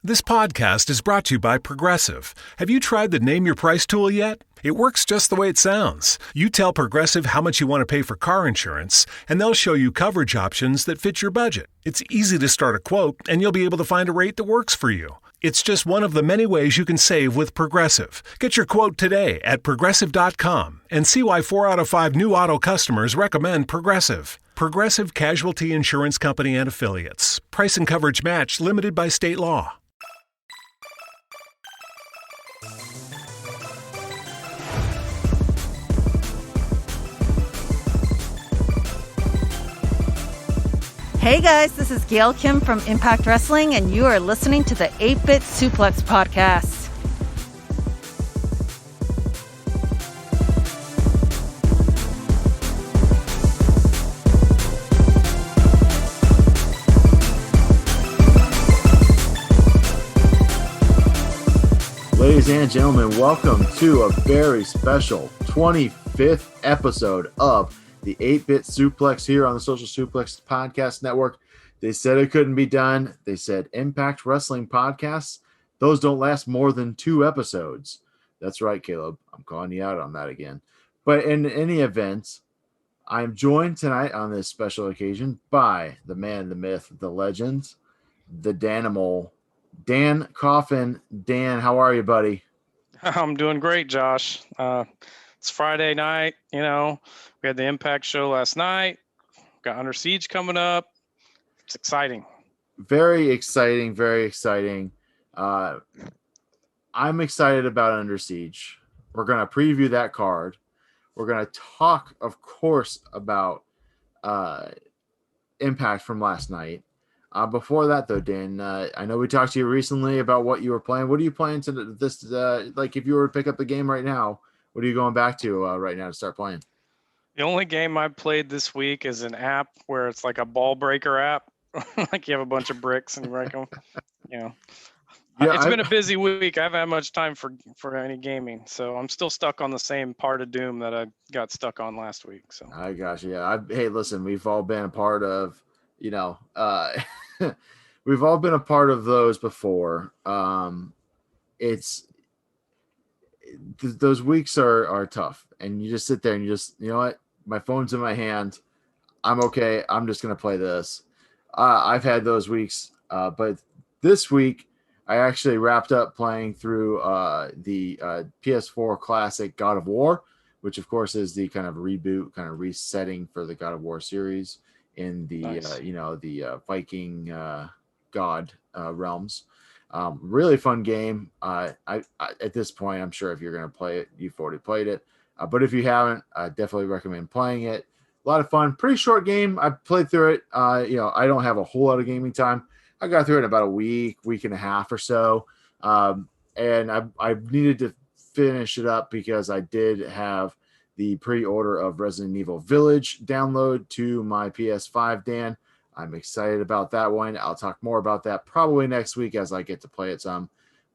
This podcast is brought to you by Progressive. Have you tried the Name Your Price tool yet? It works just the way it sounds. You tell Progressive how much you want to pay for car insurance, and they'll show you coverage options that fit your budget. It's easy to start a quote, and you'll be able to find a rate that works for you. It's just one of the many ways you can save with Progressive. Get your quote today at Progressive.com and see why 4 out of 5 new auto customers recommend Progressive. Progressive Casualty Insurance Company and Affiliates. Price and coverage match limited by state law. Hey guys, this is Gail Kim from Impact Wrestling, and you are listening to the 8-Bit Suplex Podcast. Ladies and gentlemen, welcome to a very special 25th episode of the 8-Bit Suplex here on the Social Suplex Podcast Network. They said it couldn't be done. They said Impact Wrestling podcasts, those don't last more than 2 episodes. That's right, Caleb. I'm calling you out on that again. But in any event, I'm joined tonight on this special occasion by the man, the myth, the legend, the Danimal, Dan Coffin. Dan, how are you, buddy? I'm doing great, Josh. It's Friday night. You know, we had the Impact show last night. Got Under Siege coming up. It's exciting. Very exciting. Very exciting. I'm excited about Under Siege. We're going to preview that card. We're going to talk, of course, about Impact from last night. Before that, though, Dan, I know we talked to you recently about what you were playing. What are you playing to this? Like, if you were to pick up the game right now, what are you going back to right now to start playing? The only game I played this week is an app where it's like a ball breaker app. Like you have a bunch of bricks and you break them. You know, yeah, been a busy week. I haven't had much time for any gaming, so I'm still stuck on the same part of Doom that I got stuck on last week. So I got you. Yeah. Hey, listen, we've all been a part of. We've all been a part of those before. Those weeks are tough, and you just sit there and you know what? My phone's in my hand. I'm okay. I'm just going to play this. I've had those weeks, but this week I actually wrapped up playing through the PS4 classic God of War, which of course is the kind of reboot, kind of resetting for the God of War series in the nice. The Viking god realms. Really fun game. I at this point, I'm sure if you're going to play it, you've already played it. But if you haven't, I definitely recommend playing it. A lot of fun. Pretty short game. I played through it. I don't have a whole lot of gaming time. I got through it in about a week and a half or so. And I needed to finish it up because I did have the pre-order of Resident Evil Village download to my PS5, Dan. I'm excited about that one. I'll talk more about that probably next week as I get to play it some.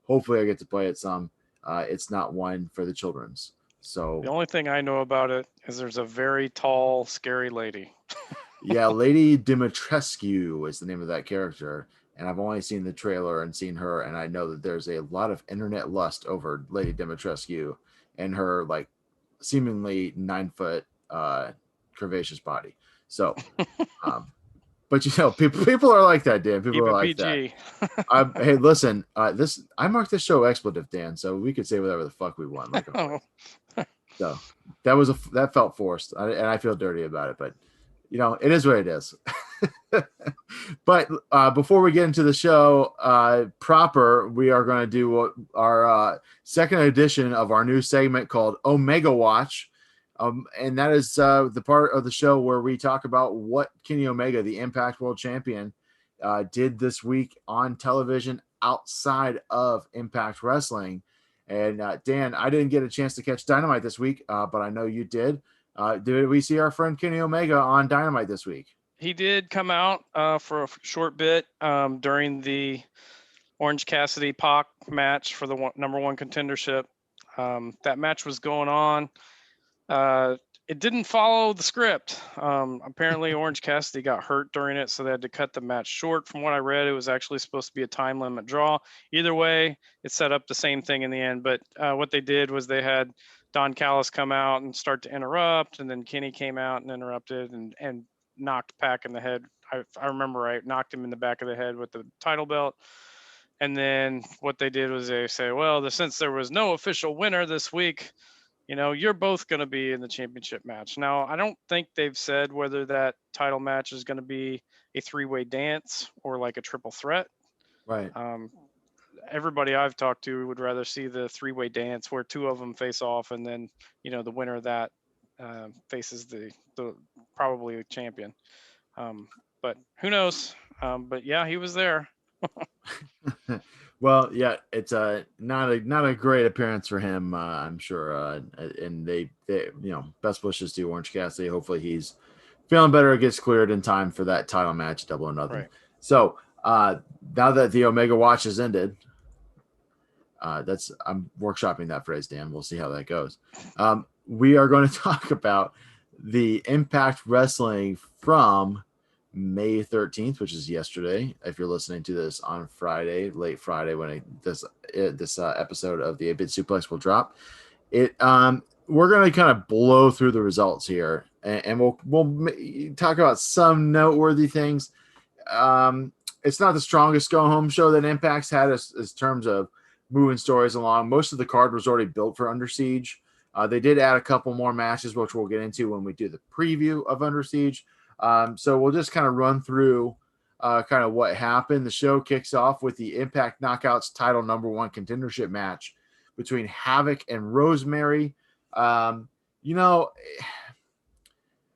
Hopefully I get to play it some. It's not one for the children's. So the only thing I know about it is there's a very tall, scary lady. Yeah, Lady Dimitrescu is the name of that character. And I've only seen the trailer and seen her, and I know that there's a lot of internet lust over Lady Dimitrescu and her like seemingly 9-foot curvaceous body. So but people are like that, Dan. People are like PG. that. Hey, listen, I marked this show expletive, Dan, so we could say whatever the fuck we want. Like, so that felt forced, and I feel dirty about it, but it is what it is. But before we get into the show proper, we are going to do our second edition of our new segment called Omega Watch. And that is the part of the show where we talk about what Kenny Omega, the Impact World Champion, did this week on television outside of Impact Wrestling. And Dan, I didn't get a chance to catch Dynamite this week, but I know you did. Did we see our friend Kenny Omega on Dynamite this week? He did come out for a short bit during the Orange Cassidy Pac match for the number one contendership. That match was going on. it didn't follow the script. Apparently Orange Cassidy got hurt during it, so they had to cut the match short. From what I read, it was actually supposed to be a time limit draw. Either way, it set up the same thing in the end. But what they did was they had Don Callis come out and start to interrupt, and then Kenny came out and interrupted and knocked Pac in the head. I remember right, knocked him in the back of the head with the title belt. And then what they did was they say, well, since there was no official winner this week, you're both going to be in the championship match. Now, I don't think they've said whether that title match is going to be a three-way dance or like a triple threat. Right. Everybody I've talked to would rather see the three-way dance where two of them face off, and then, the winner of that faces the probably the champion. But who knows? But yeah, he was there. Well, yeah, it's not a great appearance for him, I'm sure. And they best wishes to Orange Cassidy. Hopefully he's feeling better, gets cleared in time for that title match, Double or Nothing. Right. So now that the Omega Watch has ended, I'm workshopping that phrase, Dan. We'll see how that goes. We are going to talk about the Impact Wrestling from May 13th, which is yesterday. If you're listening to this on Friday, late Friday, when this episode of the 8-Bit Suplex will drop, we're going to kind of blow through the results here, and we'll talk about some noteworthy things. It's not the strongest go home show that Impact's had as terms of moving stories along. Most of the card was already built for Under Siege. They did add a couple more matches, which we'll get into when we do the preview of Under Siege. So we'll just kind of run through kind of what happened. The show kicks off with the Impact Knockouts title #1 contendership match between Havoc and Rosemary. I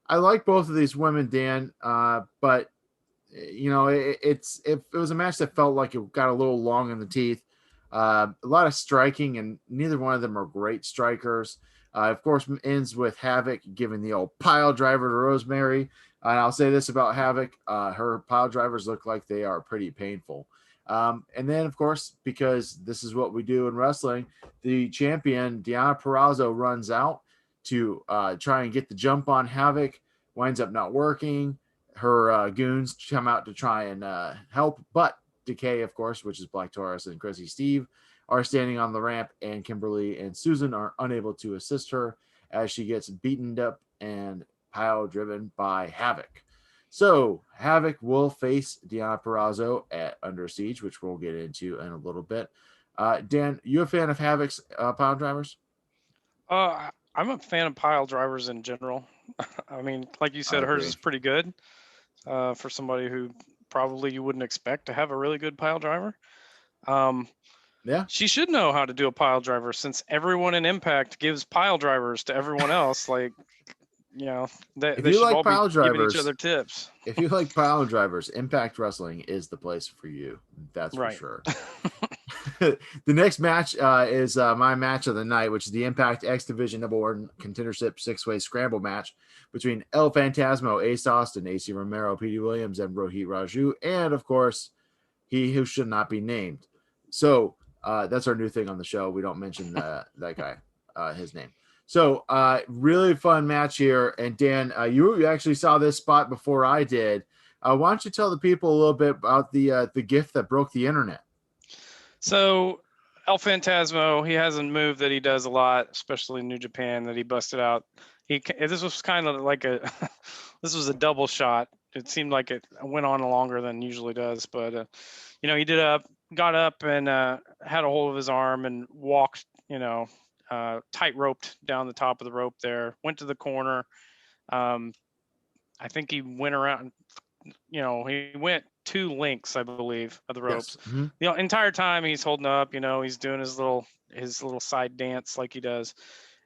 like both of these women, Dan, but it was a match that felt like it got a little long in the teeth. A lot of striking, and neither one of them are great strikers. Of course, ends with Havoc giving the old pile driver to Rosemary. And I'll say this about Havoc. Her pile drivers look like they are pretty painful. And then, of course, because this is what we do in wrestling, the champion, Deonna Purrazzo, runs out to try and get the jump on Havoc. Winds up not working. Her goons come out to try and help. But Decay, of course, which is Black Taurus and Chrissy Steve, are standing on the ramp. And Kimberly and Susan are unable to assist her as she gets beaten up and pile driven by Havoc. So Havoc will face Deonna Purrazzo at Under Siege, which we'll get into in a little bit. Dan, you a fan of Havoc's pile drivers? I'm a fan of pile drivers in general. I mean, like you said, hers is pretty good for somebody who probably you wouldn't expect to have a really good pile driver. Yeah, she should know how to do a pile driver, since everyone in Impact gives pile drivers to everyone else. Like, they should like all pile be drivers, giving each other tips. If you like pile drivers, Impact Wrestling is the place for you. That's right. For sure. The next match is my match of the night, which is the Impact X Division #1 contendership 6-way scramble match between El Phantasmo, Ace Austin, AC Romero, Petey Williams, and Rohit Raju, and of course, he who should not be named. So that's our new thing on the show. We don't mention that guy, his name. So really fun match here. And Dan, you actually saw this spot before I did. Why don't you tell the people a little bit about the gift that broke the internet? So El Phantasmo, he has a move that he does a lot, especially in New Japan, that he busted out. This was kind of like this was a double shot. It seemed like it went on longer than usually does, but he got up and had a hold of his arm and walked, tight roped down the top of the rope there, went to the corner. I think he went around, he went 2 lengths, I believe, of the ropes. Yes. Mm-hmm. The entire time he's holding up, he's doing his little side dance like he does.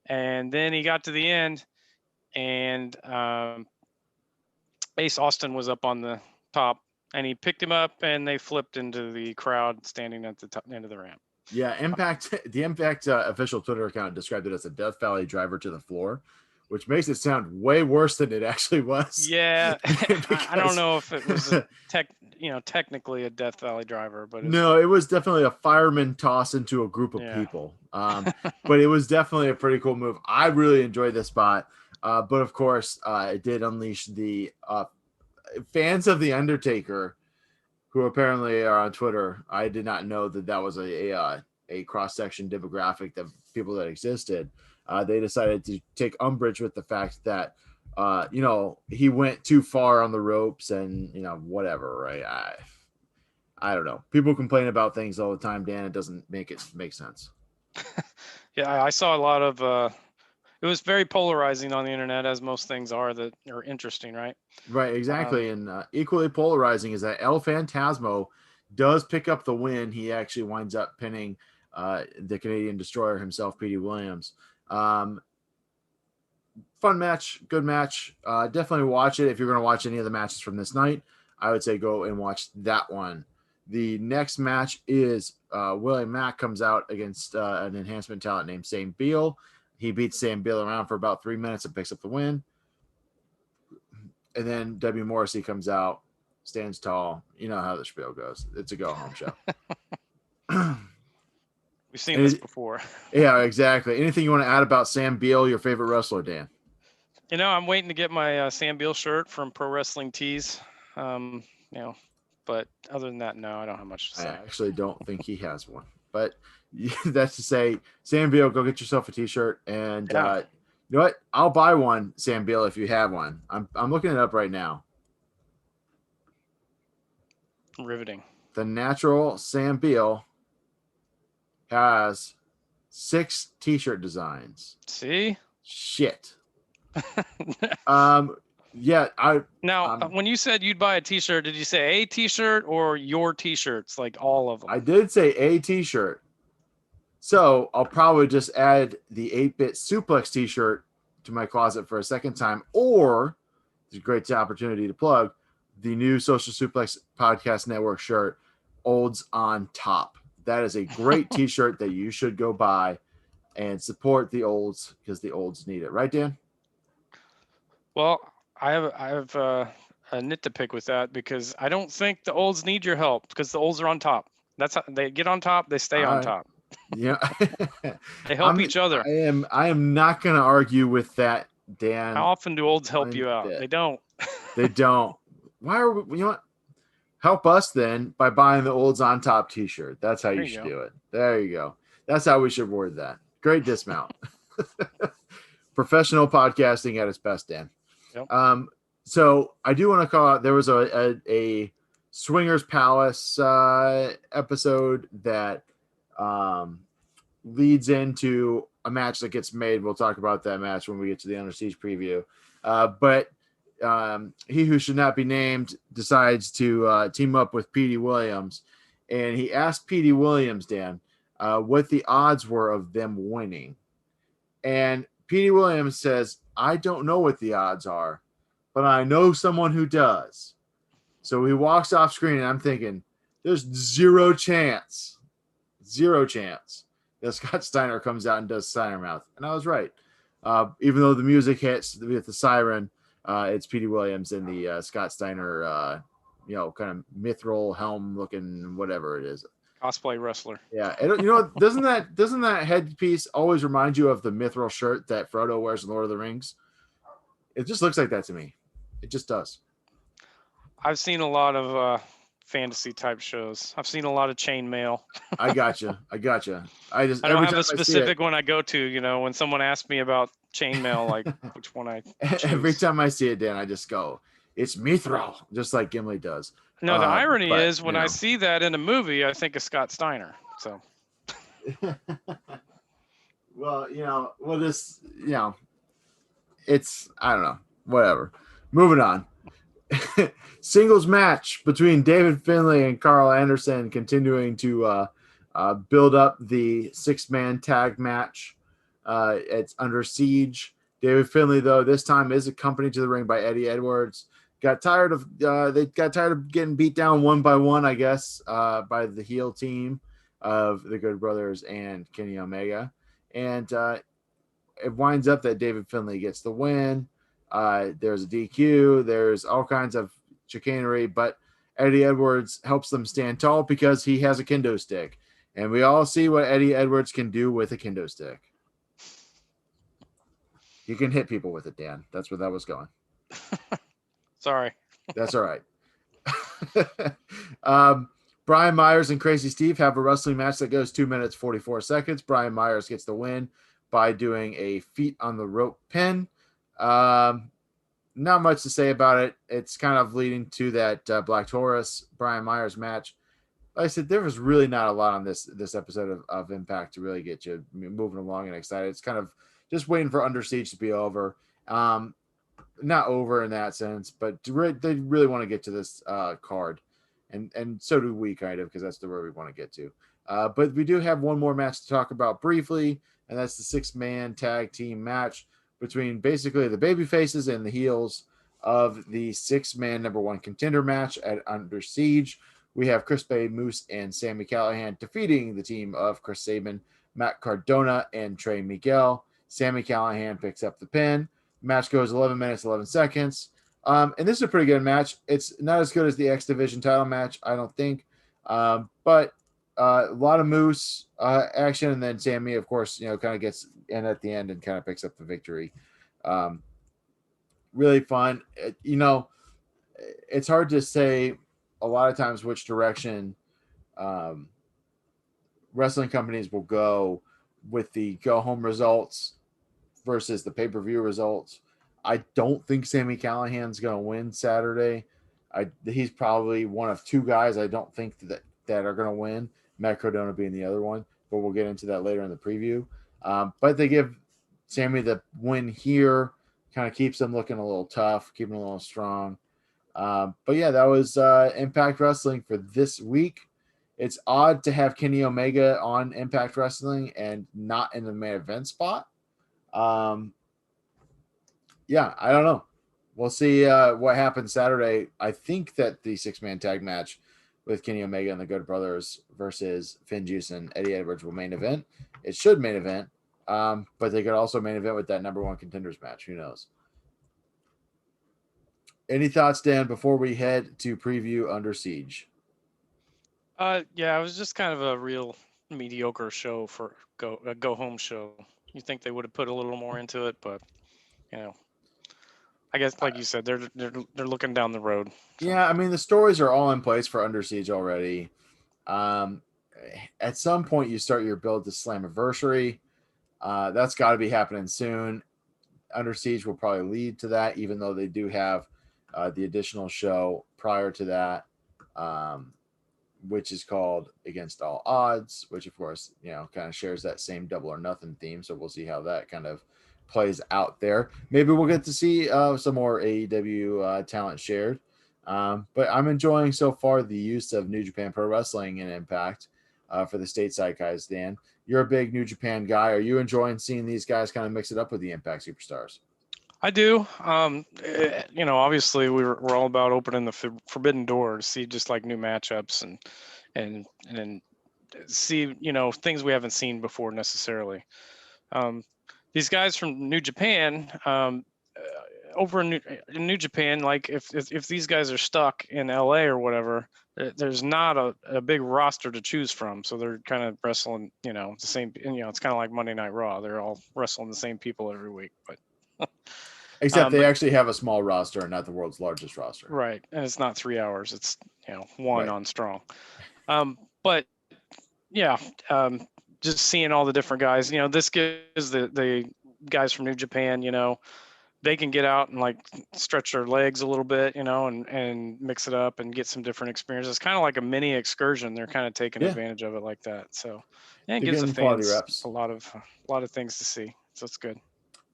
And then he got to the end, and Ace Austin was up on the top, and he picked him up, and they flipped into the crowd standing at the top end of the ramp. Yeah, the Impact official Twitter account described it as a Death Valley driver to the floor, which makes it sound way worse than it actually was. Yeah, I don't know if it was technically a Death Valley driver, but no, it was definitely a fireman toss into a group of people. But it was definitely a pretty cool move. I really enjoyed this spot. But of course, it did unleash the fans of The Undertaker, who apparently are on Twitter. I did not know that was a cross-section demographic of people that existed. They decided to take umbrage with the fact that, he went too far on the ropes and, whatever, right? I don't know. People complain about things all the time, Dan. It doesn't make sense. Yeah, I saw a lot of it was very polarizing on the internet, as most things are that are interesting, right? Right, exactly. And equally polarizing is that El Phantasmo does pick up the win. He actually winds up pinning the Canadian Destroyer himself, Petey Williams. Fun match, good match. Definitely watch it. If you're going to watch any of the matches from this night, I would say go and watch that one. The next match is William Mack comes out against an enhancement talent named Sam Beal. He beats Sam Beal around for about 3 minutes and picks up the win. And then W. Morrissey comes out, stands tall. You know how the spiel goes. It's a go-home show. We've seen this before. Yeah, exactly. Anything you want to add about Sam Beal, your favorite wrestler, Dan? I'm waiting to get my Sam Beal shirt from Pro Wrestling Tees. But other than that, no, I don't have much to say. I actually don't think he has one. But that's to say, Sam Beal, go get yourself a T-shirt. And you know what? I'll buy one, Sam Beal, if you have one. I'm looking it up right now. Riveting. The natural Sam Beal has 6 T-shirt designs. See? Shit. Yeah, when you said you'd buy a T-shirt, did you say a T-shirt or your T-shirts, like all of them? I did say a T-shirt. So I'll probably just add the 8-bit Suplex T-shirt to my closet for a second time, or it's a great opportunity to plug the new Social Suplex Podcast Network shirt, Olds on Top. That is a great T-shirt that you should go buy and support the Olds because the Olds need it. Right, Dan? Well, I have a nit to pick with that because I don't think the Olds need your help because the Olds are on top. That's how they get on top. They stay on top. Yeah, they help each other. I am not going to argue with that, Dan. How often do Olds help you out? They don't. They don't. Why are we? You know what? Help us then by buying the Olds on Top T-shirt. That's how you should do it. There you go. That's how we should word that. Great dismount. Professional podcasting at its best, Dan. Yep. So I do want to call out, there was a Swingers Palace episode that leads into a match that gets made. We'll talk about that match when we get to the Under Siege preview. But he who should not be named decides to team up with Petey Williams. And he asked Petey Williams, Dan, what the odds were of them winning. And Petey Williams says, I don't know what the odds are, but I know someone who does. So he walks off screen, and I'm thinking, there's zero chance that Scott Steiner comes out and does Steiner Mouth. And I was right. Even though the music hits with the siren, it's Petey Williams in the Scott Steiner, kind of mithril helm looking, whatever it is. Cosplay wrestler. Yeah. And, doesn't that headpiece always remind you of the mithril shirt that Frodo wears in Lord of the Rings? It just looks like that to me. It just does. I've seen a lot of fantasy type shows. I've seen a lot of chainmail. I gotcha. I don't have a specific one I go to, when someone asks me about chainmail, like which one I choose. Every time I see it, Dan, I just go, it's mithril, just like Gimli does. No, the irony is when I see that in a movie, I think of Scott Steiner. So, well, it's, I don't know, whatever. Moving on. Singles match between David Finlay and Carl Anderson, continuing to build up the 6-man tag match. It's Under Siege. David Finlay, though, this time is accompanied to the ring by Eddie Edwards. They got tired of getting beat down one by one, I guess, by the heel team of the Good Brothers and Kenny Omega. And it winds up that David Finlay gets the win. There's a DQ. There's all kinds of chicanery, but Eddie Edwards helps them stand tall because he has a kendo stick. And we all see what Eddie Edwards can do with a kendo stick. You can hit people with it, Dan. That's where that was going. Sorry. That's all right. Brian Myers and Crazy Steve have a wrestling match that goes 2 minutes 44 seconds. Brian Myers gets the win by doing a feet on the rope pin. Not much to say about it. It's kind of leading to that Black Taurus Brian Myers match. Like I said, there was really not a lot on this episode of Impact to really get you moving along and excited. It's kind of just waiting for Under Siege to be over. Not over in that sense, but they really want to get to this card, and so do we, kind of, because that's the where we want to get to. But we do have one more match to talk about briefly, and that's the 6-man tag team match between basically the baby faces and the heels of the 6-man number 1 contender match at Under Siege. We have Chris Bay, Moose, and Sami Callihan defeating the team of Chris Sabin, Matt Cardona, and Trey Miguel. Sami Callihan picks up the pin. Match goes 11 minutes, 11 seconds. And this is a pretty good match. It's not as good as the X Division title match, I don't think. But a lot of Moose action. And then Sami, of course, kind of gets in at the end and kind of picks up the victory. Really fun. It's hard to say a lot of times which direction wrestling companies will go with the go-home results versus the pay-per-view results. I don't think Sami Callihan's going to win Saturday. He's probably one of 2 guys I don't think that are going to win, Matt Cardona being the other one, but we'll get into that later in the preview. But they give Sami the win here, kind of keeps them looking a little tough, keeping them a little strong. But yeah, that was Impact Wrestling for this week. It's odd to have Kenny Omega on Impact Wrestling and not in the main event spot. Yeah, I don't know. We'll see what happens Saturday. I think that the 6-man tag match with Kenny Omega and the Good Brothers versus Finn Juice and Eddie Edwards will main event. It should main event, but they could also main event with that number 1 contenders match. Who knows? Any thoughts, Dan, before we head to preview Under Siege? Yeah, it was just kind of a real mediocre show for a go home show. You think they would have put a little more into it, but I guess like you said, they're looking down the road. So. Yeah, I mean the stories are all in place for Under Siege already. At some point, you start your build to Slammiversary. That's got to be happening soon. Under Siege will probably lead to that, even though they do have the additional show prior to that, which is called Against All Odds, which of course, kind of shares that same Double or Nothing theme. So we'll see how that kind of plays out there. Maybe we'll get to see some more AEW talent shared. But I'm enjoying so far the use of New Japan Pro Wrestling and Impact for the stateside guys. Dan, you're a big New Japan guy. Are you enjoying seeing these guys kind of mix it up with the Impact superstars? I do. Obviously we're all about opening the forbidden door to see just like new matchups and see, things we haven't seen before necessarily. These guys from New Japan, over in New Japan, like if these guys are stuck in LA or whatever, there's not a big roster to choose from. So they're kind of wrestling, the same, it's kind of like Monday Night Raw. They're all wrestling the same people every week, but except they actually have a small roster and not the world's largest roster. Right. And it's not 3 hours. It's, one right. on Strong. But yeah, just seeing all the different guys, this gives the guys from New Japan, they can get out and like stretch their legs a little bit, and mix it up and get some different experiences. It's kind of like a mini excursion. They're kind of taking advantage of it like that. So it gives the fans a lot of things to see. So it's good.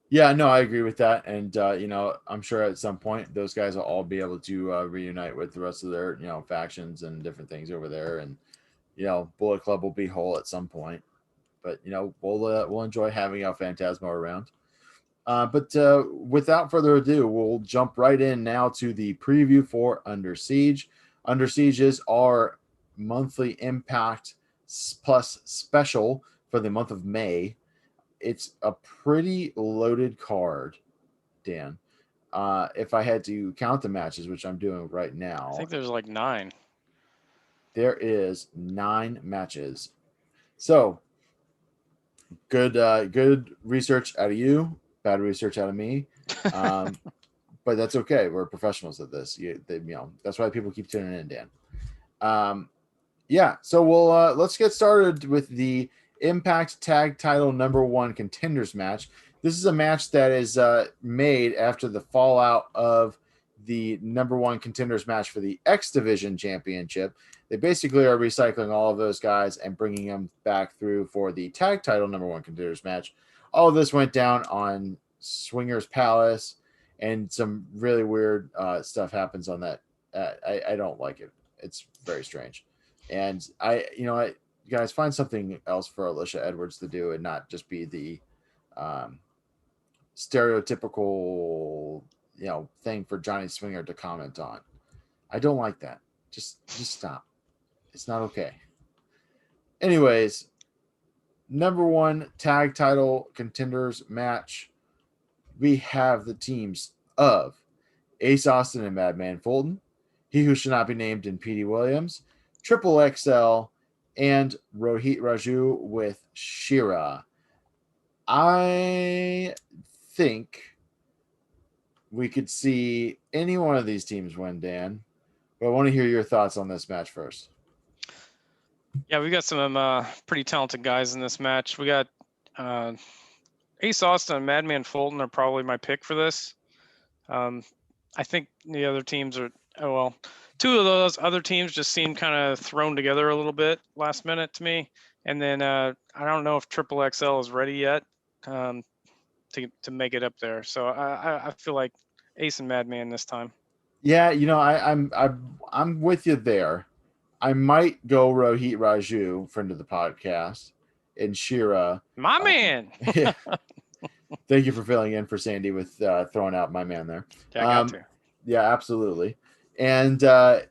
Yeah, no, I agree with that. And, I'm sure at some point those guys will all be able to reunite with the rest of their, factions and different things over there. And, Bullet Club will be whole at some point. But, we'll enjoy having our Phantasmo around. But without further ado, we'll jump right in now to the preview for Under Siege. Under Siege is our monthly Impact Plus special for the month of May. It's a pretty loaded card, Dan. If I had to count the matches, which I'm doing right now, I think there's like 9. There is 9 matches. So good research out of you. bad research out of me. But that's okay. We're professionals at this. That's why people keep tuning in, Dan. Yeah. So let's get started with the Impact Tag Title #1 Contenders match. This is a match that is made after the fallout of the #1 Contenders match for the X Division Championship. They basically are recycling all of those guys and bringing them back through for the Tag Title #1 Contenders match. All of this went down on Swingers Palace, and some really weird stuff happens on that. I don't like it. It's very strange. And guys, find something else for Alicia Edwards to do and not just be the stereotypical, thing for Johnny Swinger to comment on. I don't like that. Just stop. It's not okay. Anyways, #1 Tag Title Contenders match. We have the teams of Ace Austin and Madman Fulton, He Who Should Not Be Named and Petey Williams, Triple XL, and Rohit Raju with Shira. I think we could see any one of these teams win, Dan. But I want to hear your thoughts on this match first. Yeah, we got some pretty talented guys in this match. We got Ace Austin and Madman Fulton are probably my pick for this. I think the other teams are, two of those other teams just seem kind of thrown together a little bit last minute to me. And then I don't know if Triple XL is ready yet to make it up there. So I feel like Ace and Madman this time. Yeah, I'm with you there. I might go Rohit Raju, friend of the podcast, and Shira. My man. Yeah. Thank you for filling in for Sandy with throwing out my man there. Yeah, I got to. Yeah, absolutely. And I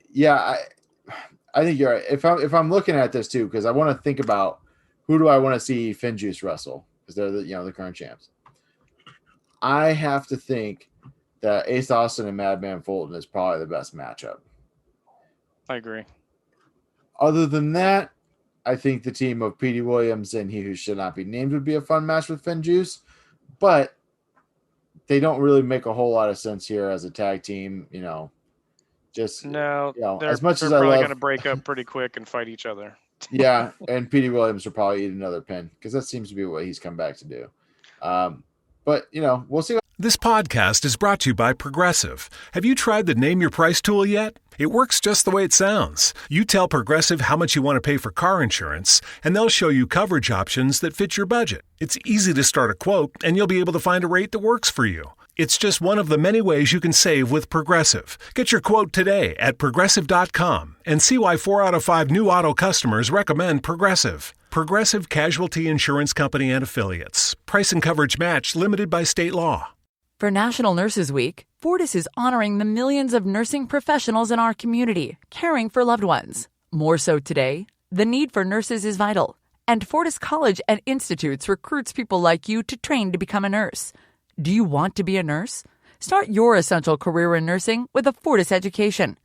think you're right. If I'm looking at this too, because I want to think about who do I want to see Finjuice wrestle, because they're the current champs. I have to think that Ace Austin and Madman Fulton is probably the best matchup. I agree. Other than that, I think the team of Petey Williams and He Who Should Not Be Named would be a fun match with Finjuice, but they don't really make a whole lot of sense here as a tag team. As much as I probably love, going to break up pretty quick and fight each other. Yeah, and Petey Williams will probably eat another pin because that seems to be what he's come back to do. But we'll see. This podcast is brought to you by Progressive. Have you tried the Name Your Price tool yet? It works just the way it sounds. You tell Progressive how much you want to pay for car insurance, and they'll show you coverage options that fit your budget. It's easy to start a quote, and you'll be able to find a rate that works for you. It's just one of the many ways you can save with Progressive. Get your quote today at Progressive.com and see why 4 out of 5 new auto customers recommend Progressive. Progressive Casualty Insurance Company and Affiliates. Price and coverage match limited by state law. For National Nurses Week, Fortis is honoring the millions of nursing professionals in our community, caring for loved ones. More so today, the need for nurses is vital, and Fortis College and Institutes recruits people like you to train to become a nurse. Do you want to be a nurse? Start your essential career in nursing with a Fortis education.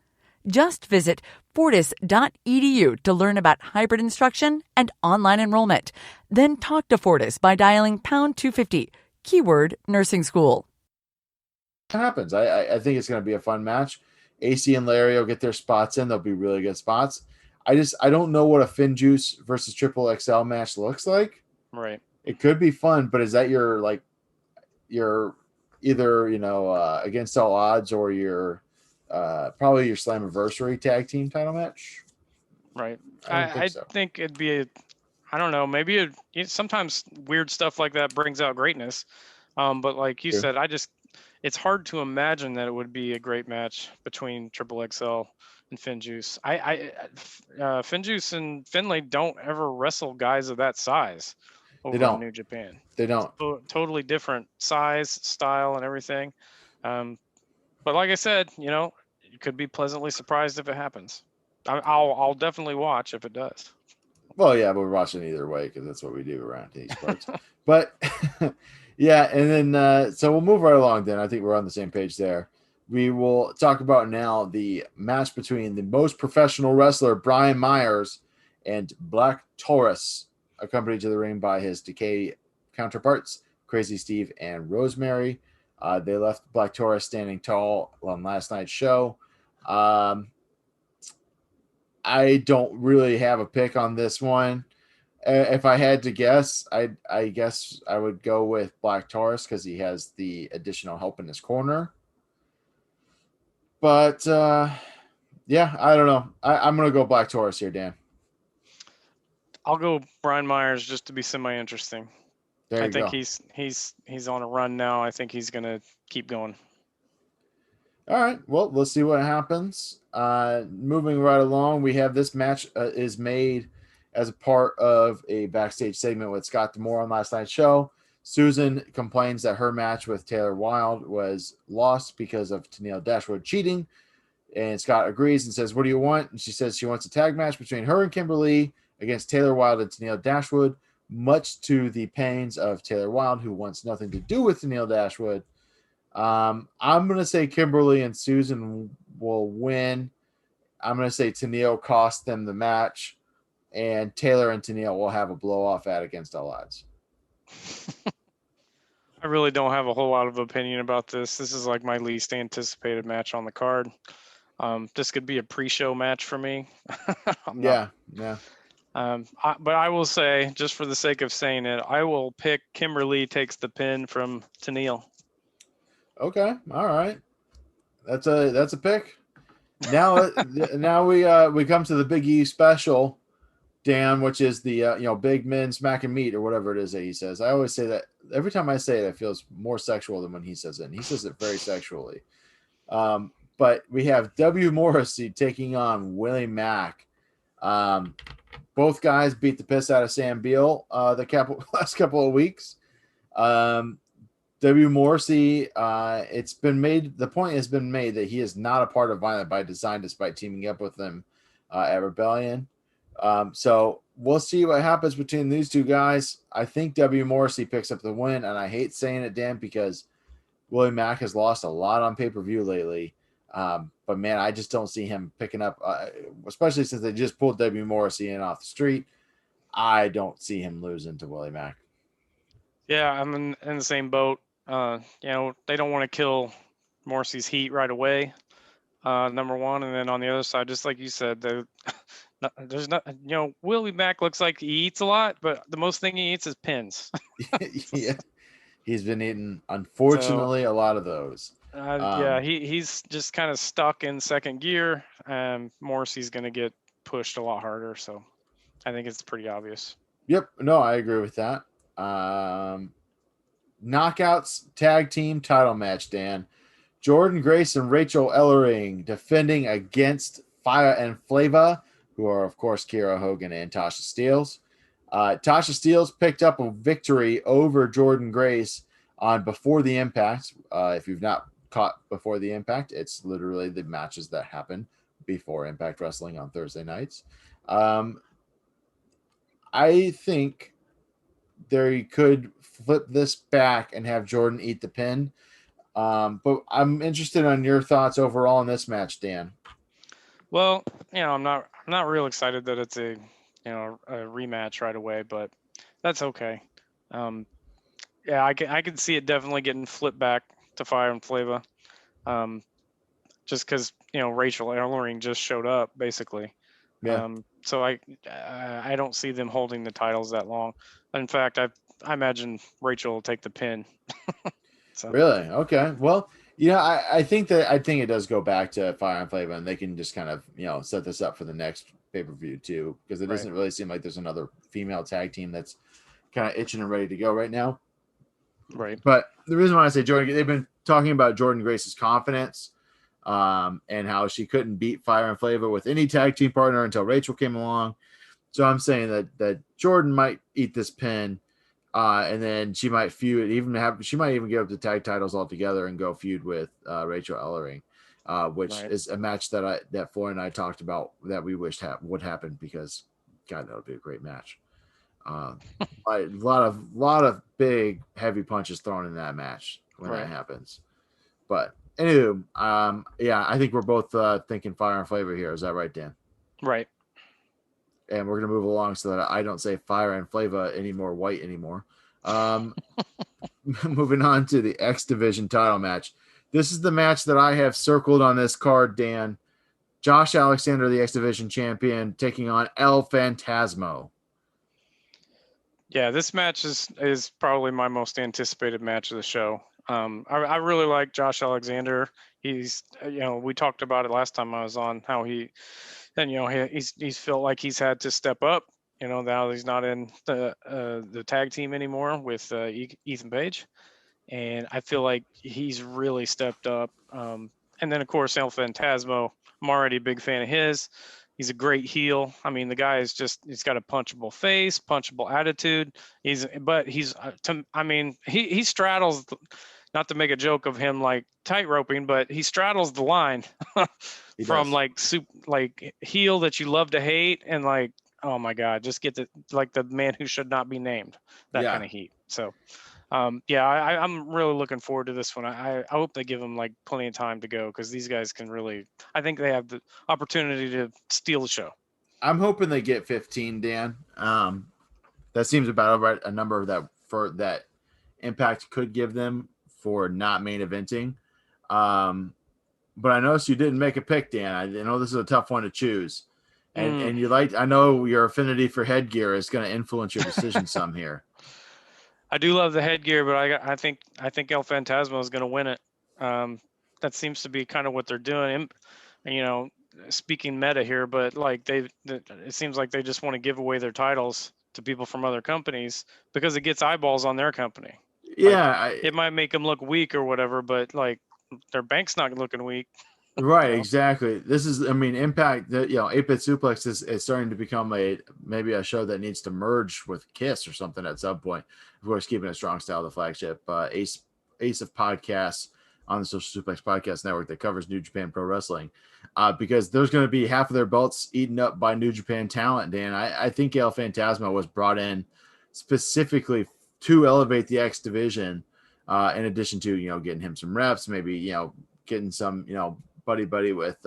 Just visit fortis.edu to learn about hybrid instruction and online enrollment. Then talk to Fortis by dialing #250, keyword nursing school. Happens. I think it's going to be a fun match. AC and Larry will get their spots in. They'll be really good spots. I don't know what a Finjuice versus Triple XL match looks like. Right. It could be fun, but is that your either against all odds or your probably your Slammiversary tag team title match? Right. I think it'd be I don't know. Maybe sometimes weird stuff like that brings out greatness. But like you said, it's hard to imagine that it would be a great match between Triple XL and Finjuice. Finjuice and Finlay don't ever wrestle guys of that size over in New Japan. They don't. Totally different size, style, and everything. But like I said, you could be pleasantly surprised if it happens. I'll definitely watch if it does. Well, yeah, but we're watching either way because that's what we do around these parts. But yeah, and then so we'll move right along. Then I think we're on the same page there. We will talk about now the match between the most professional wrestler Brian Myers and Black Taurus, accompanied to the ring by his Decay counterparts Crazy Steve and Rosemary. They left Black Taurus standing tall on last night's show. I don't really have a pick on this one. If I had to guess, I guess I would go with Black Taurus because he has the additional help in his corner. But yeah, I don't know. I'm gonna go Black Taurus here, Dan. I'll go Brian Myers just to be semi-interesting. I think he's on a run now. I think he's gonna keep going. All right. Well, let's see what happens. Moving right along, we have this match is made as a part of a backstage segment with Scott D'Amore on last night's show. Susan complains that her match with Taylor Wilde was lost because of Tennille Dashwood cheating. And Scott agrees and says, "What do you want?" And she says she wants a tag match between her and Kimberly against Taylor Wilde and Tennille Dashwood, much to the pains of Taylor Wilde, who wants nothing to do with Tennille Dashwood. I'm going to say Kimberly and Susan will win. I'm going to say Tennille cost them the match, and Taylor and Tennille will have a blow-off at against all odds. I really don't have a whole lot of opinion about this. This is like my least anticipated match on the card. This could be a pre-show match for me. Yeah. But I will say, just for the sake of saying it, I will pick Kimberly takes the pin from Tennille. Okay, all right. That's a pick. Now we come to the Big E special, Dan, which is the big men smacking meat or whatever it is that he says. I always say that every time I say it, it feels more sexual than when he says it. And he says it very sexually. But we have W. Morrissey taking on Willie Mack. Both guys beat the piss out of Sam Beal the last couple of weeks. W. Morrissey, the point has been made that he is not a part of Violent by Design despite teaming up with them at Rebellion. So we'll see what happens between these two guys. I think W. Morrissey picks up the win, and I hate saying it, Dan, because Willie Mack has lost a lot on pay-per-view lately. But, man, I just don't see him picking up, especially since they just pulled W. Morrissey in off the street. I don't see him losing to Willie Mack. Yeah, I'm in the same boat. They don't want to kill Morrissey's heat right away, number one. And then on the other side, just like you said, there's not, Willie Mack looks like he eats a lot, but the most thing he eats is pins. Yeah. He's been eating, unfortunately, a lot of those. He's just kind of stuck in second gear. Morrissey's going to get pushed a lot harder. So I think it's pretty obvious. Yep. No, I agree with that. Knockouts tag team title match, Dan. Jordan Grace and Rachel Ellering defending against Fire and Flava, who are, of course, Kiera Hogan and Tasha Steelz. Tasha Steelz picked up a victory over Jordan Grace on Before the Impact. If you've not caught Before the Impact, it's literally the matches that happen before Impact Wrestling on Thursday nights. I think they could flip this back and have Jordan eat the pin. But I'm interested on your thoughts overall in this match, Dan. Well, I'm not real excited that it's a rematch right away, but that's okay. I can see it definitely getting flipped back to Fire and Flava. Just because Rachel Ellering just showed up basically. Yeah. So I don't see them holding the titles that long. In fact, I imagine Rachel will take the pin. So. Really? Okay. Well, I think it does go back to Fire and Flava, and they can just kind of set this up for the next pay-per-view too, because it doesn't really seem like there's another female tag team that's kind of itching and ready to go right now. Right. But the reason why I say Jordan, they've been talking about Jordan Grace's confidence, and how she couldn't beat Fire and Flava with any tag team partner until Rachel came along. So I'm saying that Jordan might eat this pin, and then she might feud. She might even give up the tag titles altogether and go feud with Rachel Ellering, which is a match that Floyd and I talked about that we wished would happen, because God, that would be a great match. A lot of big heavy punches thrown in that match when that happens. But anywho, I think we're both thinking Fire and Flava here. Is that right, Dan? Right. And we're gonna move along so that I don't say Fire and Flava anymore. Moving on to the X Division title match. This is the match that I have circled on this card, Dan. Josh Alexander, the X Division champion, taking on El Phantasmo. Yeah, this match is probably my most anticipated match of the show. I really like Josh Alexander. He's, we talked about it last time I was on, how he's felt like he's had to step up. Now he's not in the tag team anymore with Ethan Page, and I feel like he's really stepped up. And then of course El Phantasmo, I'm already a big fan of his. He's a great heel. I mean, the guy he's got a punchable face, punchable attitude. He straddles, not to make a joke of him like tightroping, but he straddles the line from like heel that you love to hate, and like, oh my God, just get the man who should not be named, that kind of heat. So I'm really looking forward to this one. I hope they give them like plenty of time to go, because these guys can really, I think they have the opportunity to steal the show. I'm hoping they get 15, Dan. That seems about right, a number that Impact could give them for not main eventing. But I noticed you didn't make a pick, Dan. I know this is a tough one to choose. And I know your affinity for headgear is going to influence your decision some here. I do love the headgear, but I think El Phantasmo is going to win it. That seems to be kind of what they're doing. And, speaking meta here, but like it seems like they just want to give away their titles to people from other companies because it gets eyeballs on their company. Yeah, it might make them look weak or whatever, but like their bank's not looking weak. Right, exactly. This is, Impact. 8-Bit Suplex is starting to become maybe a show that needs to merge with Kiss or something at some point. Of course, keeping a strong style, the flagship ace of podcasts on the Social Suplex Podcast Network that covers New Japan Pro Wrestling, because there's going to be half of their belts eaten up by New Japan talent. Dan, I think El Phantasmo was brought in specifically to elevate the X Division, in addition to getting him some reps, maybe getting some buddy with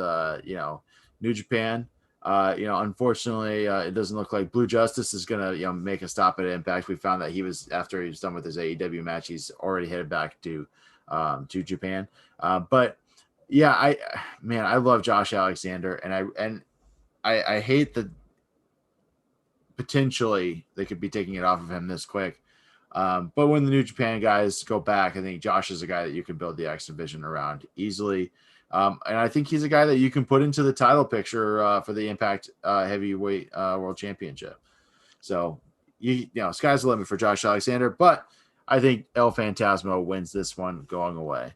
New Japan. Unfortunately, it doesn't look like Blue Justice is gonna make a stop at Impact. We found that after he was done with his AEW match, he's already headed back to Japan. But yeah, I love Josh Alexander, and I hate that potentially they could be taking it off of him this quick. But when the New Japan guys go back, I think Josh is a guy that you can build the X Division around easily. And I think he's a guy that you can put into the title picture for the Impact Heavyweight World Championship. So, sky's the limit for Josh Alexander, but I think El Phantasmo wins this one going away.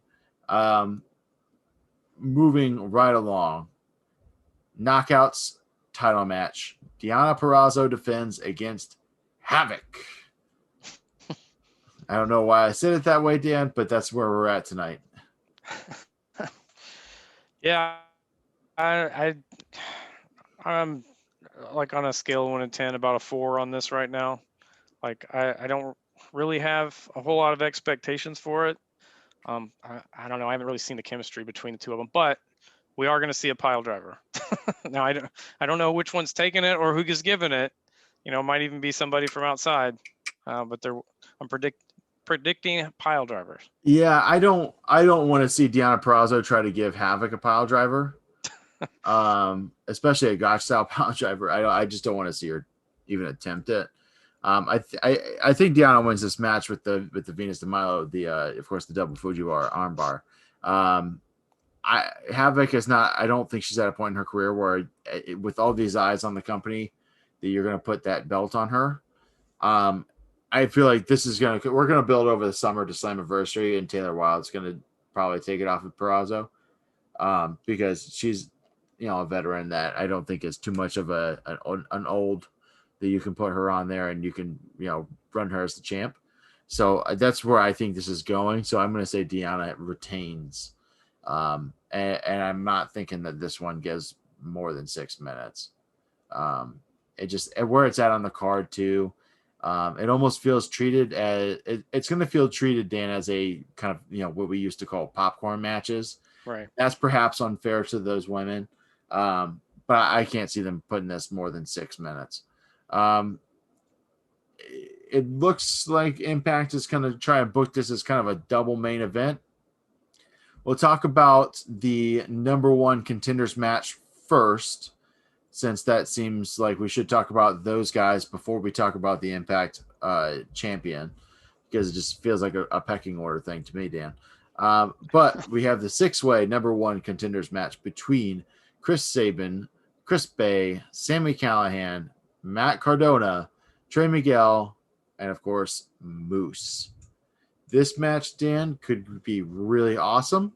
Moving right along, Knockouts title match. Deonna Purrazzo defends against Havoc. I don't know why I said it that way, Dan, but that's where we're at tonight. Yeah, I'm like on a scale of 1 to 10, about a 4 on this right now. Like I don't really have a whole lot of expectations for it. I don't know. I haven't really seen the chemistry between the two of them, but we are going to see a pile driver. Now I don't know which one's taking it or who is giving it. It might even be somebody from outside. But I'm predicting pile drivers. Yeah, I don't want to see Deonna Purrazzo try to give Havoc a pile driver, especially a Gotch style pile driver. I just don't want to see her even attempt it. I think Deonna wins this match with the Venus de Milo, of course the double Fujiwara armbar. Havoc is not. I don't think she's at a point in her career where, with all these eyes on the company, that you're going to put that belt on her. I feel like we're going to build over the summer to Slammiversary, and Taylor Wilde's going to probably take it off of Purrazzo, because she's, a veteran that I don't think is too much of an old that you can put her on there and you can, run her as the champ. So that's where I think this is going. So I'm going to say Deonna retains. And I'm not thinking that this one gives more than 6 minutes. Where it's at on the card too. It almost feels treated as it's going to feel treated, Dan, as a kind of, what we used to call popcorn matches. Right. That's perhaps unfair to those women. But I can't see them putting this more than 6 minutes. it looks like Impact is going to try and book this as kind of a double main event. We'll talk about the number one contenders match first, since that seems like we should talk about those guys before we talk about the Impact champion, because it just feels like a pecking order thing to me, Dan. But we have the 6-way number one contenders match between Chris Sabin, Chris Bay, Sami Callihan, Matt Cardona, Trey Miguel, and of course, Moose. This match, Dan, could be really awesome.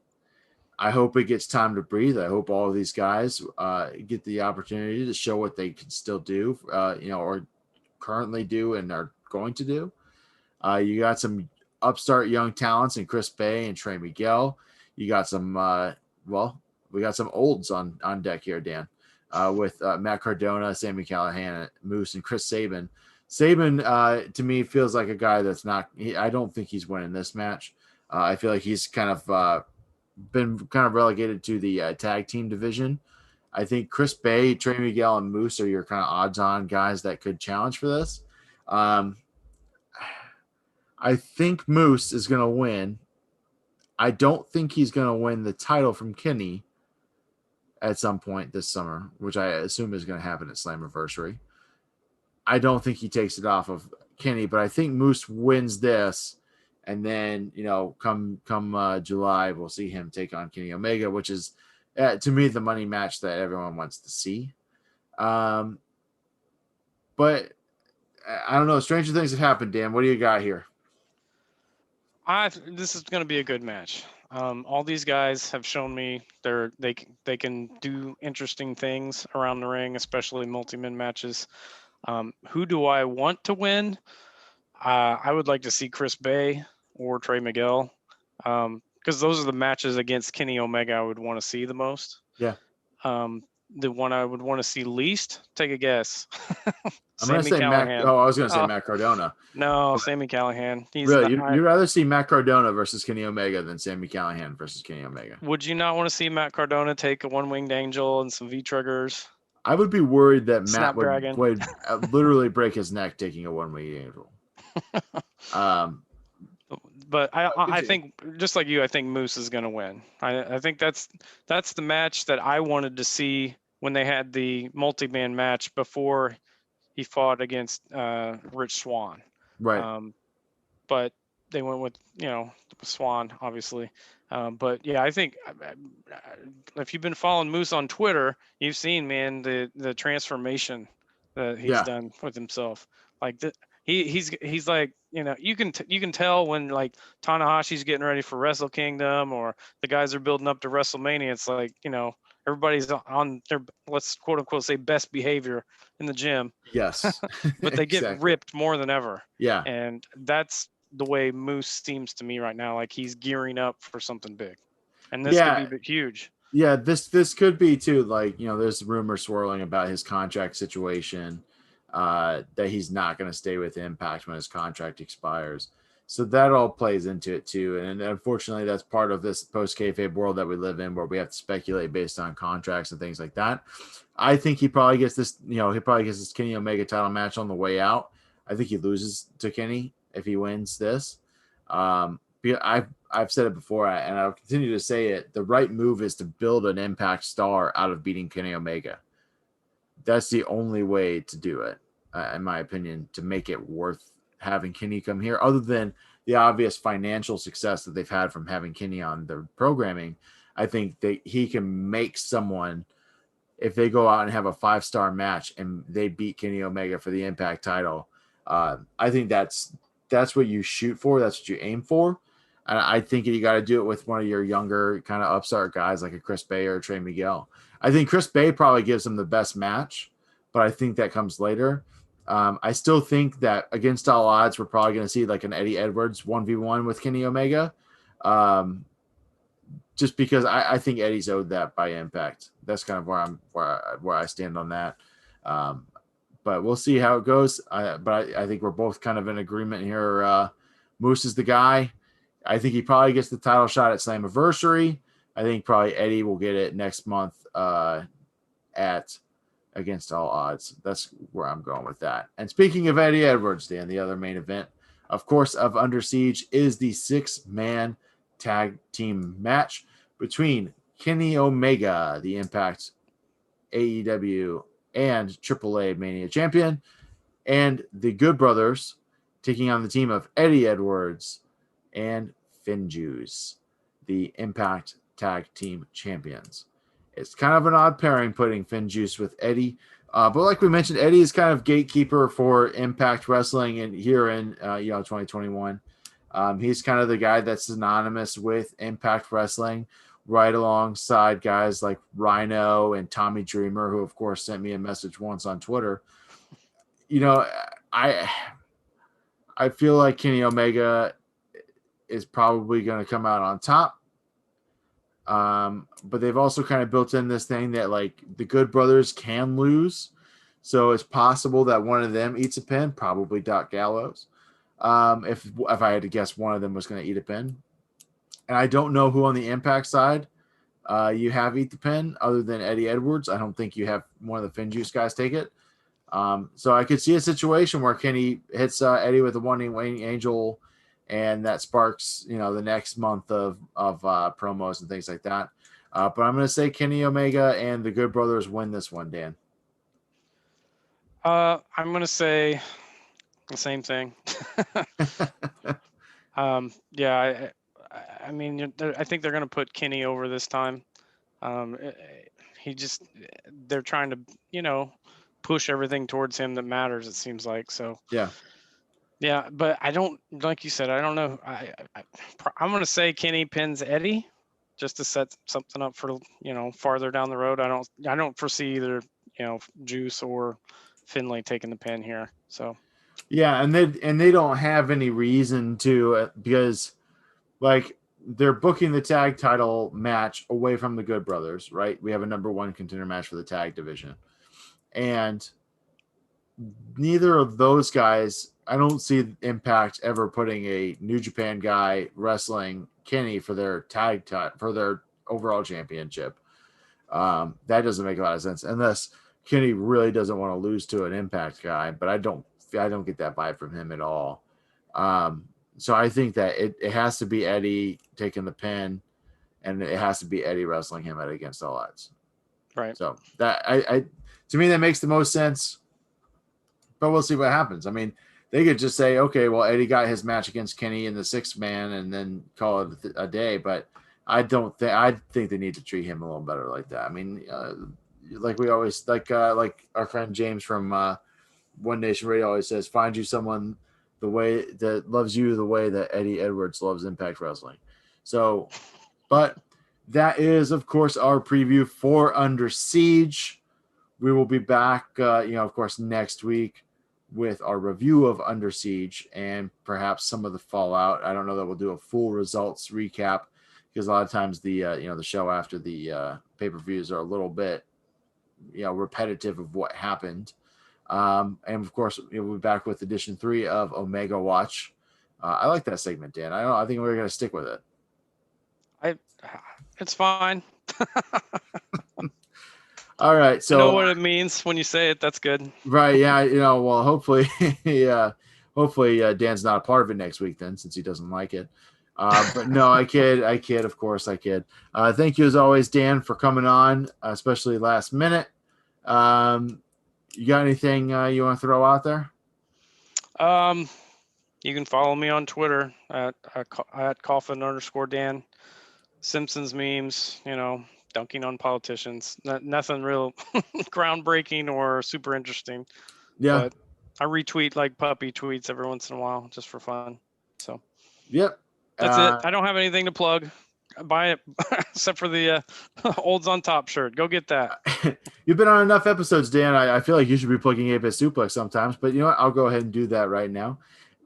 I hope it gets time to breathe. I hope all of these guys get the opportunity to show what they can still do, or currently do and are going to do. You got some upstart young talents in Chris Bay and Trey Miguel. You got some, we got some olds on deck here, Dan, with Matt Cardona, Sami Callihan, Moose, and Chris Sabin. Sabin, to me, feels like a guy that's not. I don't think he's winning this match. I feel like he's kind of been kind of relegated to the tag team division. I think Chris Bay, Trey Miguel, and Moose are your kind of odds-on guys that could challenge for this. I think Moose is going to win. I don't think he's going to win the title from Kenny at some point this summer, which I assume is going to happen at Slammiversary. I don't think he takes it off of Kenny, but I think Moose wins this, and then come July we'll see him take on Kenny Omega, which is to me the money match that everyone wants to see. But I don't know. Stranger things have happened, Dan. What do you got here? This is going to be a good match. All these guys have shown me they can do interesting things around the ring, especially multi-man matches. Who do I want to win? I would like to see Chris Bay or Trey Miguel, because those are the matches against Kenny Omega I would want to see the most. Yeah. The one I would want to see least, take a guess. I'm going to say Matt. Oh, I was going to say Matt Cardona. No, Sami Callihan. Really? You'd rather see Matt Cardona versus Kenny Omega than Sami Callihan versus Kenny Omega? Would you not want to see Matt Cardona take a one-winged angel and some V-triggers? I would be worried that Matt would literally break his neck taking a one-winged angel. But I think, just like you, I think Moose is going to win. I think that's the match that I wanted to see when they had the multi-man match before he fought against Rich Swann. Right. But they went with, Swann, obviously. But yeah, I think if you've been following Moose on Twitter, you've seen, man, the transformation that he's done with himself. Like he's like, you can tell when like Tanahashi's getting ready for Wrestle Kingdom or the guys are building up to WrestleMania. It's like, everybody's on their, let's quote unquote say, best behavior in the gym. Yes. But they get exactly. ripped more than ever. Yeah. And that's the way Moose seems to me right now. Like he's gearing up for something big. And this could be huge. Yeah, this could be too. Like, there's rumors swirling about his contract situation, that he's not going to stay with Impact when his contract expires. So that all plays into it too. And unfortunately, that's part of this post-kayfabe world that we live in, where we have to speculate based on contracts and things like that. I think he probably gets this, this Kenny Omega title match on the way out. I think he loses to Kenny if he wins this. I've said it before, and I'll continue to say it. The right move is to build an Impact star out of beating Kenny Omega. That's the only way to do it, in my opinion, to make it worth having Kenny come here, other than the obvious financial success that they've had from having Kenny on the programming. I think that he can make someone, if they go out and have a 5-star match and they beat Kenny Omega for the Impact title, I think that's what you shoot for. That's what you aim for. And I think you got to do it with one of your younger kind of upstart guys like a Chris Bay or a Trey Miguel. I think Chris Bay probably gives them the best match, but I think that comes later. I still think that against all odds, we're probably going to see like an Eddie Edwards 1v1 with Kenny Omega. Just because I think Eddie's owed that by Impact. That's kind of where I stand on that. But we'll see how it goes. But I think we're both kind of in agreement here. Moose is the guy. I think he probably gets the title shot at Slammiversary. I think probably Eddie will get it next month at against all odds. That's where I'm going with that. And speaking of Eddie Edwards, Dan, the other main event, of course, of Under Siege is the 6-man tag team match between Kenny Omega, the Impact AEW and AAA Mania champion, and the Good Brothers taking on the team of Eddie Edwards and Finjuice, the Impact Tag Team Champions. It's kind of an odd pairing putting Finjuice with Eddie. But like we mentioned, Eddie is kind of gatekeeper for Impact Wrestling and here in 2021. He's kind of the guy that's synonymous with Impact Wrestling, right alongside guys like Rhino and Tommy Dreamer, who of course sent me a message once on Twitter. I feel like Kenny Omega is probably going to come out on top. But they've also kind of built in this thing that like the Good Brothers can lose. So it's possible that one of them eats a pin, probably Doc Gallows. If I had to guess, one of them was going to eat a pin. And I don't know who on the Impact side you have eat the pin other than Eddie Edwards. I don't think you have one of the Finjuice guys take it. So I could see a situation where Kenny hits Eddie with a one-wing angel, and that sparks, the next month of promos and things like that. But I'm going to say Kenny Omega and the Good Brothers win this one, Dan. I'm going to say the same thing. Yeah, I mean, I think they're going to put Kenny over this time. They're trying to, push everything towards him that matters, it seems like. So, yeah, but I don't, like you said, I don't know. I'm going to say Kenny pins Eddie just to set something up for, farther down the road. I don't foresee either, Juice or Finlay taking the pin here. So, yeah. And they don't have any reason to, because like they're booking the tag title match away from the Good Brothers, right? We have a number 1 contender match for the tag division. And neither of those guys, I don't see Impact ever putting a New Japan guy wrestling Kenny for their for their overall championship. That doesn't make a lot of sense unless Kenny really doesn't want to lose to an Impact guy, but I don't get that vibe from him at all. So I think that it has to be Eddie taking the pin, and it has to be Eddie wrestling him at Against All Odds. Right. So that to me, that makes the most sense, but we'll see what happens. I mean, they could just say, okay, well, Eddie got his match against Kenny in the 6-man and then call it a day. But I think they need to treat him a little better like that. I mean, like we always, like our friend James from One Nation Radio always says, find you someone the way that loves you the way that Eddie Edwards loves Impact Wrestling. So, but that is, of course, our preview for Under Siege. We will be back, of course, next week with our review of Under Siege and perhaps some of the fallout. I don't know that we'll do a full results recap because a lot of times the show after the pay-per-views are a little bit, repetitive of what happened. And of course, we'll be back with edition 3 of Omega Watch. I like that segment, Dan. I think we're going to stick with it. It's fine. All right, so I know what it means when you say it. That's good. Right? Yeah. Well, hopefully, Dan's not a part of it next week then, since he doesn't like it. But no, I kid. Of course, I kid. Thank you as always, Dan, for coming on, especially last minute. You got anything you want to throw out there? You can follow me on Twitter at Coffin_Dan. Simpsons memes, dunking on politicians. Nothing real groundbreaking or super interesting. Yeah. But I retweet like puppy tweets every once in a while just for fun. So. Yep. That's it. I don't have anything to plug. Buy it except for the Olds on Top shirt. Go get that. You've been on enough episodes, Dan. I feel like you should be plugging 8-Bit Suplex sometimes, but you know what? I'll go ahead and do that right now.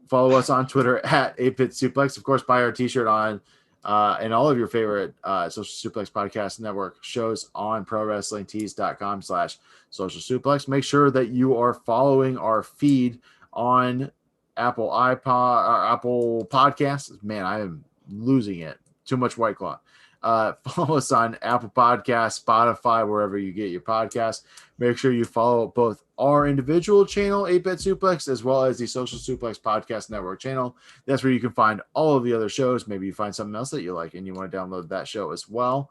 Follow us on Twitter at 8-Bit Suplex. Of course, buy our t-shirt on and all of your favorite Social Suplex Podcast Network shows on ProWrestlingTees.com/Social Suplex. Make sure that you are following our feed on Apple iPod or Apple Podcasts. Man, I am losing it. Too much White Claw. Follow us on Apple Podcasts, Spotify, wherever you get your podcasts. Make sure you follow both our individual channel, 8-Bit Suplex, as well as the Social Suplex Podcast Network channel. That's where you can find all of the other shows. Maybe you find something else that you like and you want to download that show as well.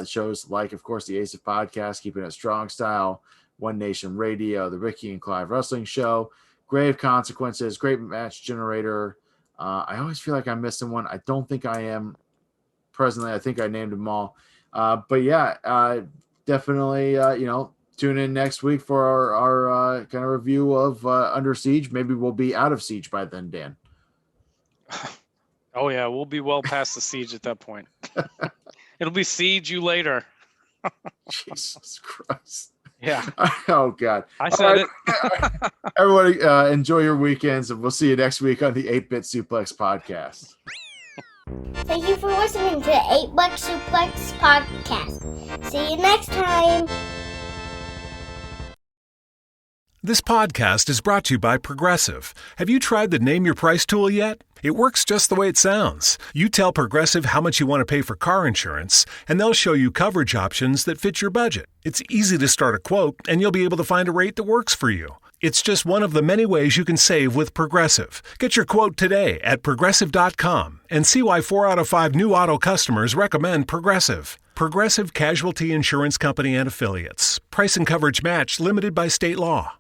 Shows like, of course, the Ace of Podcast, Keeping It Strong Style, One Nation Radio, the Ricky and Clive Wrestling Show, Grave Consequences, Great Match Generator. I always feel like I'm missing one. I don't think I am presently. I think I named them all. But yeah, definitely, tune in next week for our kind of review of Under Siege. Maybe we'll be out of Siege by then, Dan. Oh, yeah. We'll be well past the Siege at that point. It'll be Siege you later. Jesus Christ. Yeah. Oh, God. I said it. Everybody, enjoy your weekends, and we'll see you next week on the 8-Bit Suplex Podcast. Thank you for listening to the 8-Bit Suplex Podcast. See you next time. This podcast is brought to you by Progressive. Have you tried the Name Your Price tool yet? It works just the way it sounds. You tell Progressive how much you want to pay for car insurance, and they'll show you coverage options that fit your budget. It's easy to start a quote, and you'll be able to find a rate that works for you. It's just one of the many ways you can save with Progressive. Get your quote today at Progressive.com and see why 4 out of 5 new auto customers recommend Progressive. Progressive Casualty Insurance Company and Affiliates. Price and coverage match limited by state law.